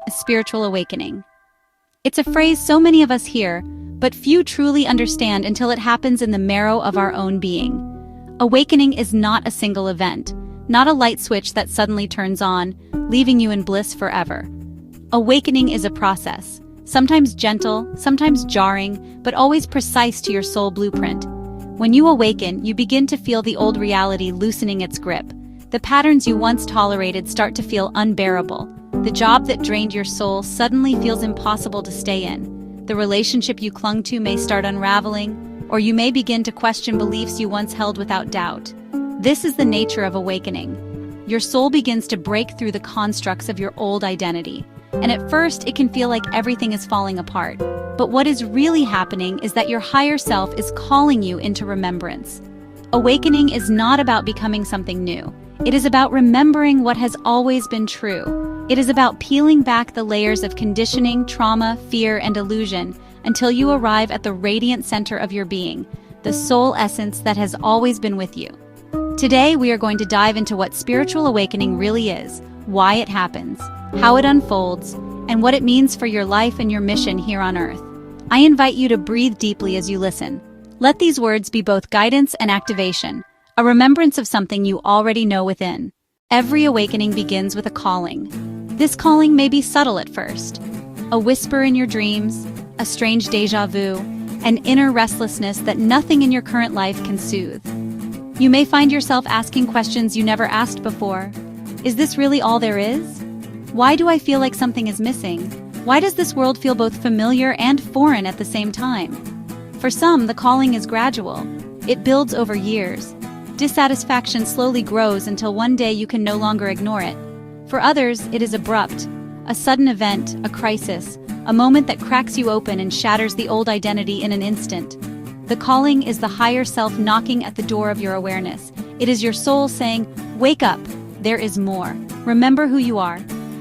a spiritual awakening. It's a phrase so many of us hear, but few truly understand until it happens in the marrow of our own being. Awakening is not a single event, not a light switch that suddenly turns on, leaving you in bliss forever. Awakening is a process, sometimes gentle, sometimes jarring, but always precise to your soul blueprint. When you awaken, you begin to feel the old reality loosening its grip. The patterns you once tolerated start to feel unbearable. The job that drained your soul suddenly feels impossible to stay in. The relationship you clung to may start unraveling, or you may begin to question beliefs you once held without doubt. This is the nature of awakening. Your soul begins to break through the constructs of your old identity. And at first, it can feel like everything is falling apart. But what is really happening is that your higher self is calling you into remembrance. Awakening is not about becoming something new. It is about remembering what has always been true. It is about peeling back the layers of conditioning, trauma, fear, and illusion until you arrive at the radiant center of your being, the soul essence that has always been with you. Today, we are going to dive into what spiritual awakening really is, why it happens, how it unfolds, and what it means for your life and your mission here on Earth. I invite you to breathe deeply as you listen. Let these words be both guidance and activation, a remembrance of something you already know within. Every awakening begins with a calling. This calling may be subtle at first. A whisper in your dreams, a strange déjà vu, an inner restlessness that nothing in your current life can soothe. You may find yourself asking questions you never asked before. Is this really all there is? Why do I feel like something is missing? Why does this world feel both familiar and foreign at the same time? For some, the calling is gradual. It builds over years. Dissatisfaction slowly grows until one day you can no longer ignore it. For others, it is abrupt, a sudden event, a crisis, a moment that cracks you open and shatters the old identity in an instant. The calling is the higher self knocking at the door of your awareness. It is your soul saying, "Wake up, there is more. Remember who you are."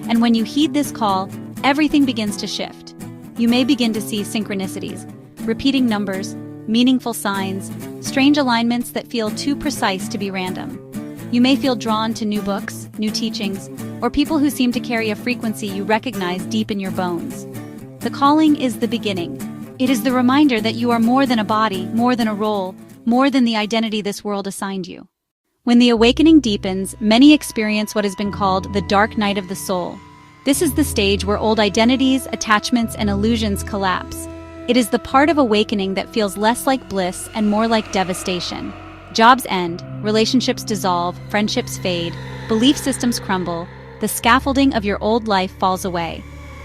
And when you heed this call, everything begins to shift. You may begin to see synchronicities, repeating numbers, meaningful signs, strange alignments that feel too precise to be random. You may feel drawn to new books, new teachings, or people who seem to carry a frequency you recognize deep in your bones. The calling is the beginning. It is the reminder that you are more than a body, more than a role, more than the identity this world assigned you. When the awakening deepens, many experience what has been called the dark night of the soul. This is the stage where old identities, attachments, and illusions collapse. It is the part of awakening that feels less like bliss and more like devastation. Jobs end, relationships dissolve, friendships fade, belief systems crumble, the scaffolding of your old life falls away.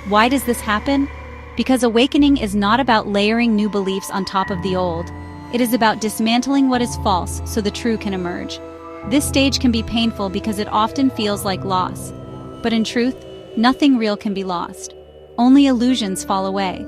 Why does this happen? Because awakening is not about layering new beliefs on top of the old. It is about dismantling what is false so the true can emerge. This stage can be painful because it often feels like loss. But in truth, nothing real can be lost. Only illusions fall away.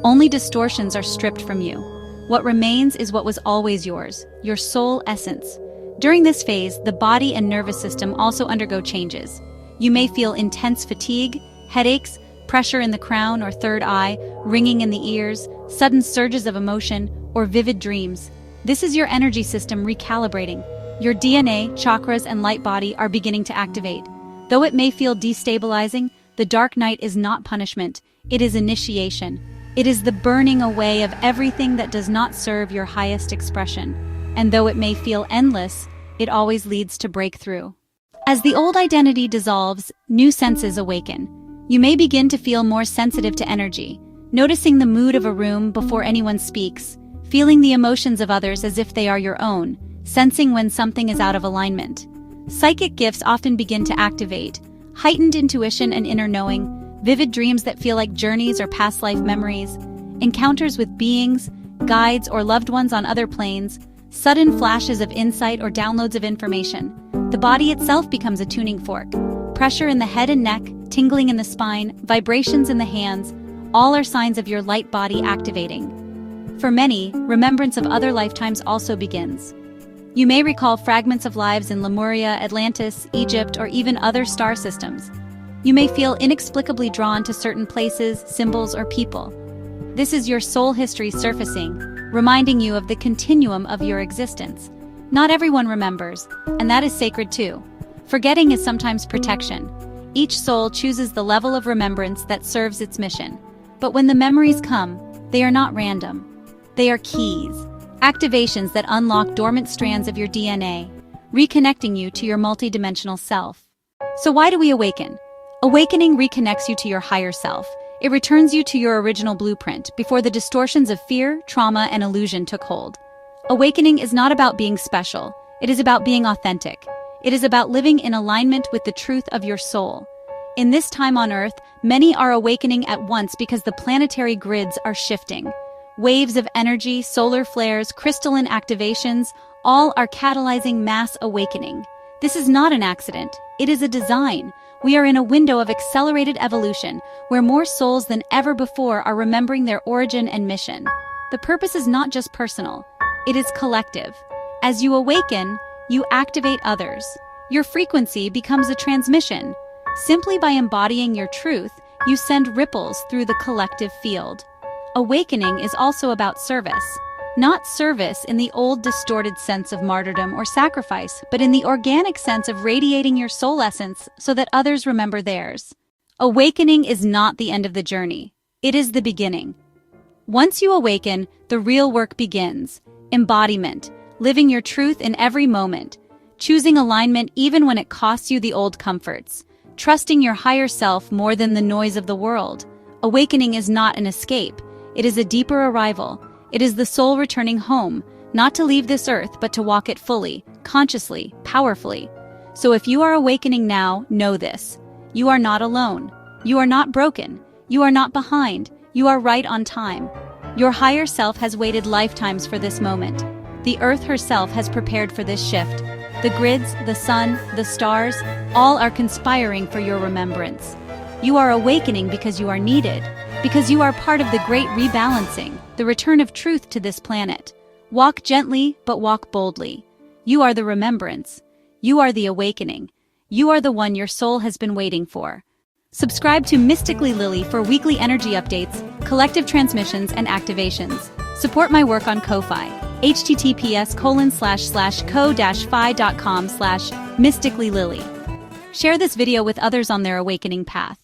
Only distortions are stripped from you. What remains is what was always yours, your soul essence. During this phase, the body and nervous system also undergo changes. You may feel intense fatigue, headaches, pressure in the crown or third eye, ringing in the ears, sudden surges of emotion, or vivid dreams. This is your energy system recalibrating. Your DNA, chakras, and light body are beginning to activate. Though it may feel destabilizing, the dark night is not punishment, it is initiation. It is the burning away of everything that does not serve your highest expression. And though it may feel endless, it always leads to breakthrough. As the old identity dissolves, new senses awaken. You may begin to feel more sensitive to energy, noticing the mood of a room before anyone speaks, feeling the emotions of others as if they are your own, sensing when something is out of alignment. Psychic gifts often begin to activate, heightened intuition and inner knowing, vivid dreams that feel like journeys or past life memories, encounters with beings, guides, or loved ones on other planes, sudden flashes of insight or downloads of information. The body itself becomes a tuning fork. Pressure in the head and neck, tingling in the spine, vibrations in the hands, all are signs of your light body activating. For many, remembrance of other lifetimes also begins. You may recall fragments of lives in Lemuria, Atlantis, Egypt, or even other star systems. You may feel inexplicably drawn to certain places, symbols, or people. This is your soul history surfacing, reminding you of the continuum of your existence. Not everyone remembers, and that is sacred too. Forgetting is sometimes protection. Each soul chooses the level of remembrance that serves its mission. But when the memories come, they are not random. They are keys, activations that unlock dormant strands of your DNA, reconnecting you to your multidimensional self. So why do we awaken? Awakening reconnects you to your higher self. It returns you to your original blueprint before the distortions of fear, trauma, and illusion took hold. Awakening is not about being special. It is about being authentic. It is about living in alignment with the truth of your soul. In this time on Earth, many are awakening at once because the planetary grids are shifting. Waves of energy, solar flares, crystalline activations, all are catalyzing mass awakening. This is not an accident. It is a design. We are in a window of accelerated evolution where more souls than ever before are remembering their origin and mission. The purpose is not just personal. It is collective. As you awaken, you activate others. Your frequency becomes a transmission. Simply by embodying your truth, you send ripples through the collective field. Awakening is also about service. Not service in the old distorted sense of martyrdom or sacrifice, but in the organic sense of radiating your soul essence so that others remember theirs. Awakening is not the end of the journey. It is the beginning. Once you awaken, the real work begins. Embodiment, living your truth in every moment, choosing alignment even when it costs you the old comforts, trusting your higher self more than the noise of the world. Awakening is not an escape. It is a deeper arrival. It is the soul returning home, not to leave this earth, but to walk it fully, consciously, powerfully. So if you are awakening now, know this. You are not alone. You are not broken. You are not behind. You are right on time. Your higher self has waited lifetimes for this moment. The earth herself has prepared for this shift. The grids, the sun, the stars, all are conspiring for your remembrance. You are awakening because you are needed, because you are part of the great rebalancing, the return of truth to this planet. Walk gently, but walk boldly. You are the remembrance. You are the awakening. You are the one your soul has been waiting for. Subscribe to Mystically Lily for weekly energy updates, collective transmissions, and activations. Support my work on Ko-Fi. https://ko-fi.com/mysticallylily. Share this video with others on their awakening path.